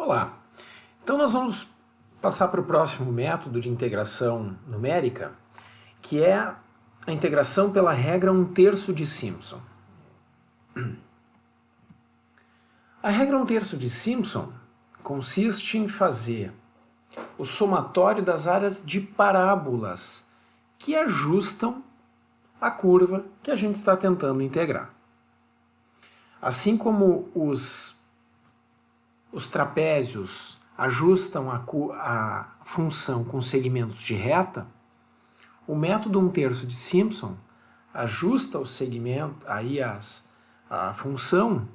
Olá! Então nós vamos passar para o próximo método de integração numérica, que é a integração pela regra 1/3 de Simpson. A regra 1/3 de Simpson consiste em fazer o somatório das áreas de parábolas que ajustam a curva que a gente está tentando integrar. Assim como os trapézios ajustam a função com segmentos de reta, o método 1/3 de Simpson ajusta o segmento, a função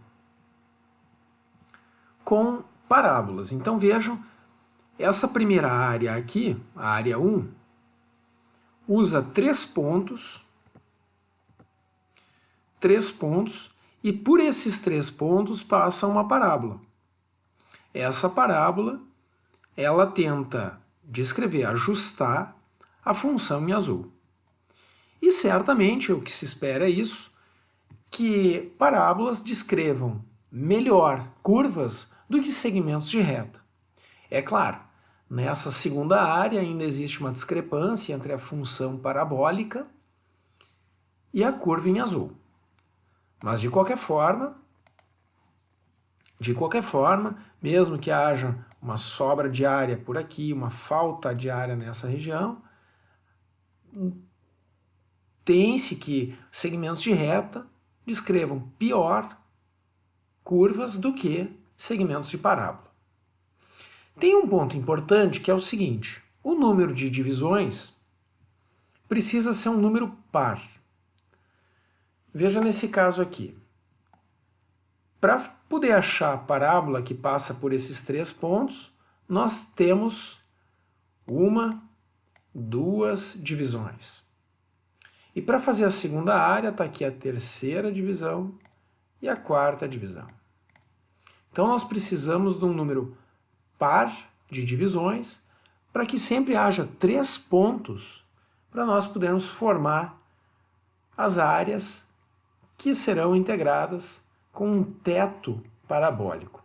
com parábolas. Então vejam, essa primeira área aqui, a área 1, usa 3 pontos, e por esses 3 pontos passa uma parábola. Essa parábola, ela tenta descrever, ajustar a função em azul. E certamente o que se espera é isso, que parábolas descrevam melhor curvas do que segmentos de reta. É claro, nessa segunda área ainda existe uma discrepância entre a função parabólica e a curva em azul. Mas de qualquer forma, mesmo que haja uma sobra de área por aqui, uma falta de área nessa região, tem-se que segmentos de reta descrevam pior curvas do que segmentos de parábola. Tem um ponto importante que é o seguinte: o número de divisões precisa ser um número par. Veja nesse caso aqui. Para poder achar a parábola que passa por esses 3 pontos, nós temos 1, 2 divisões. E para fazer a segunda área, está aqui a terceira divisão e a quarta divisão. Então nós precisamos de um número par de divisões para que sempre haja 3 pontos para nós podermos formar as áreas que serão integradas com um teto parabólico.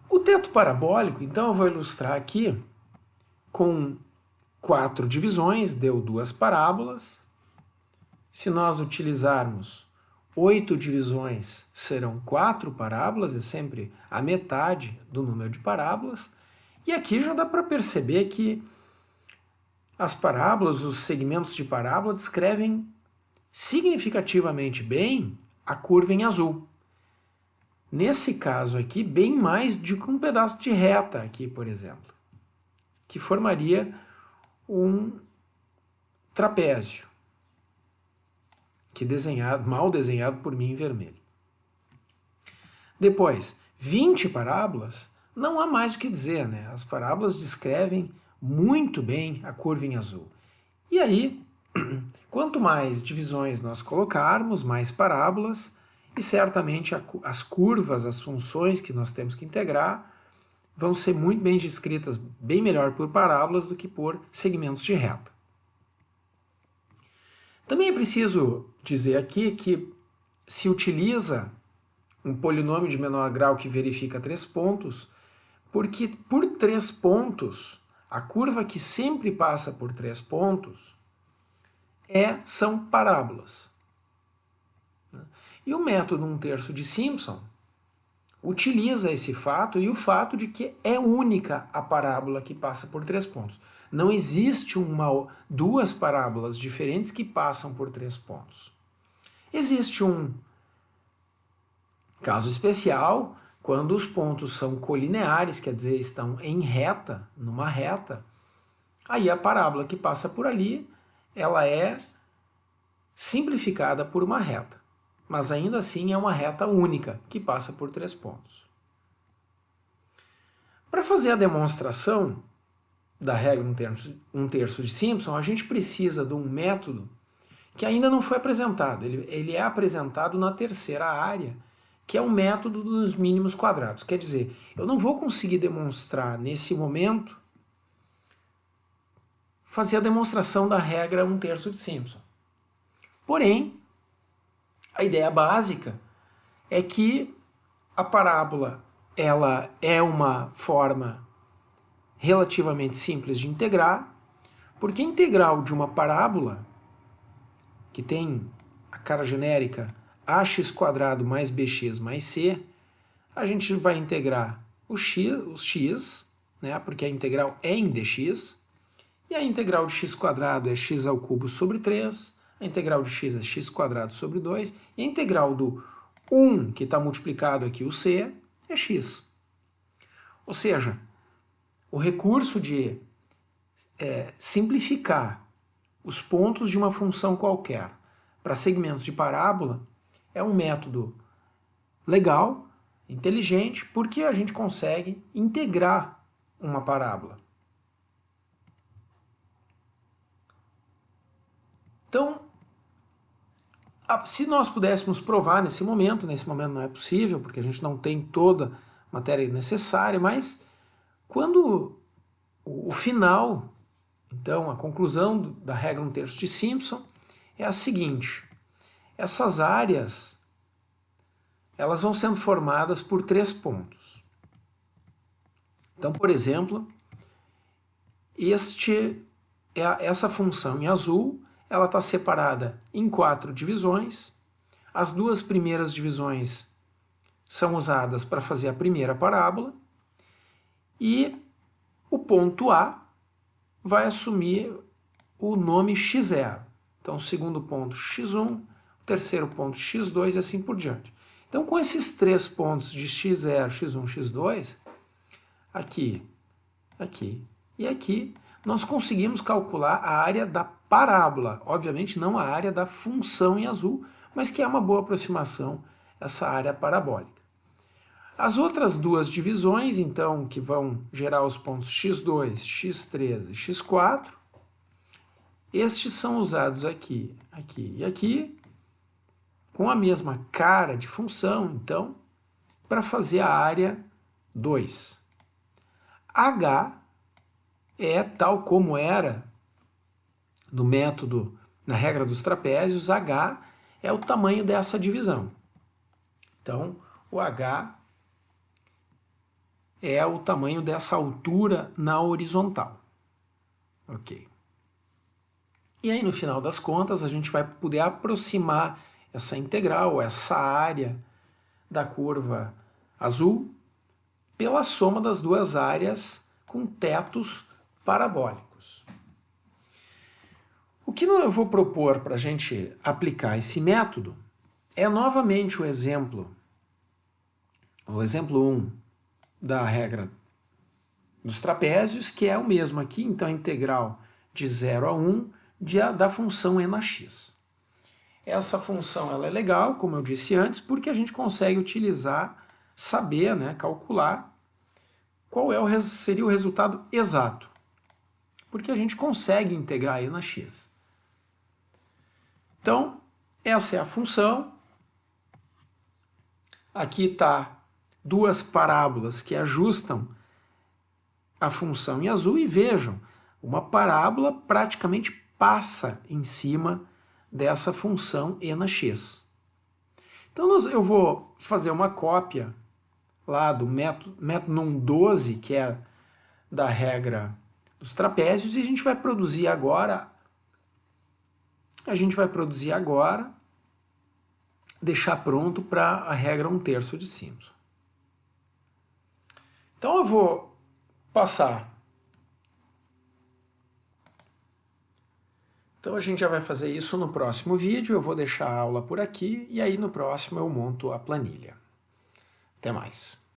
O teto parabólico, então, eu vou ilustrar aqui com 4 divisões, deu 2 parábolas. Se nós utilizarmos 8 divisões, serão 4 parábolas, é sempre a metade do número de parábolas. E aqui já dá para perceber que as parábolas, os segmentos de parábola, descrevem significativamente bem a curva em azul. Nesse caso aqui, bem mais do que um pedaço de reta aqui, por exemplo, que formaria um trapézio, que mal desenhado por mim em vermelho. Depois, 20 parábolas, não há mais o que dizer, né? As parábolas descrevem muito bem a curva em azul. E aí, quanto mais divisões nós colocarmos, mais parábolas, e certamente as curvas, as funções que nós temos que integrar, vão ser muito bem descritas, bem melhor por parábolas do que por segmentos de reta. Também é preciso dizer aqui que se utiliza um polinômio de menor grau que verifica 3 pontos, porque por 3 pontos, a curva que sempre passa por 3 pontos são parábolas. E o método 1/3 de Simpson utiliza esse fato e o fato de que é única a parábola que passa por 3 pontos. Não existe duas parábolas diferentes que passam por 3 pontos. Existe um caso especial quando os pontos são colineares, quer dizer, estão em reta, numa reta. Aí a parábola que passa por ali, ela é simplificada por uma reta, mas ainda assim é uma reta única que passa por 3 pontos. Para fazer a demonstração da regra 1/3 de Simpson, a gente precisa de um método que ainda não foi apresentado. Ele é apresentado na terceira área, que é o método dos mínimos quadrados. Quer dizer, eu não vou conseguir demonstrar nesse momento, fazer a demonstração da regra 1/3 de Simpson. Porém, a ideia básica é que a parábola ela é uma forma relativamente simples de integrar, porque a integral de uma parábola, que tem a cara genérica ax² mais bx mais c, a gente vai integrar os x, né, porque a integral é em dx, e a integral de x² é x³ sobre 3, a integral de x é x² sobre 2, e a integral do 1, que está multiplicado aqui, o c, é x. Ou seja, o recurso de simplificar os pontos de uma função qualquer para segmentos de parábola é um método legal, inteligente, porque a gente consegue integrar uma parábola. Então, se nós pudéssemos provar nesse momento não é possível, porque a gente não tem toda a matéria necessária, mas quando o final, então a conclusão da regra 1/3 de Simpson é a seguinte: essas áreas elas vão sendo formadas por 3 pontos. Então, por exemplo, essa função em azul ela está separada em 4 divisões. As 2 primeiras divisões são usadas para fazer a primeira parábola e o ponto A vai assumir o nome x0. Então, o segundo ponto x1, o terceiro ponto x2 e assim por diante. Então, com esses 3 pontos de x0, x1, x2, aqui, aqui e aqui, nós conseguimos calcular a área da parábola. Obviamente não a área da função em azul, mas que é uma boa aproximação essa área parabólica. As outras 2 divisões, então, que vão gerar os pontos x2, x3 e x4, estes são usados aqui, aqui e aqui, com a mesma cara de função, então, para fazer a área 2. H é tal como era no método, na regra dos trapézios, H é o tamanho dessa divisão. Então, o H é o tamanho dessa altura na horizontal. Ok. E aí, no final das contas, a gente vai poder aproximar essa integral, essa área da curva azul, pela soma das 2 áreas com tetos parabólicos. O que eu vou propor para a gente aplicar esse método é novamente o exemplo 1 da regra dos trapézios, que é o mesmo aqui, então a integral de 0 a 1 da função e na x. Essa função ela é legal, como eu disse antes, porque a gente consegue saber, né, calcular qual seria o resultado exato. Porque a gente consegue integrar e na x. Então, essa é a função. Aqui está 2 parábolas que ajustam a função em azul e vejam, uma parábola praticamente passa em cima dessa função e na x. Então eu vou fazer uma cópia lá do método num 12, que é da regra dos trapézios, e a gente vai produzir agora, deixar pronto para a regra 1/3 de Simpson. Então eu vou passar. Então a gente já vai fazer isso no próximo vídeo, eu vou deixar a aula por aqui e aí no próximo eu monto a planilha. Até mais.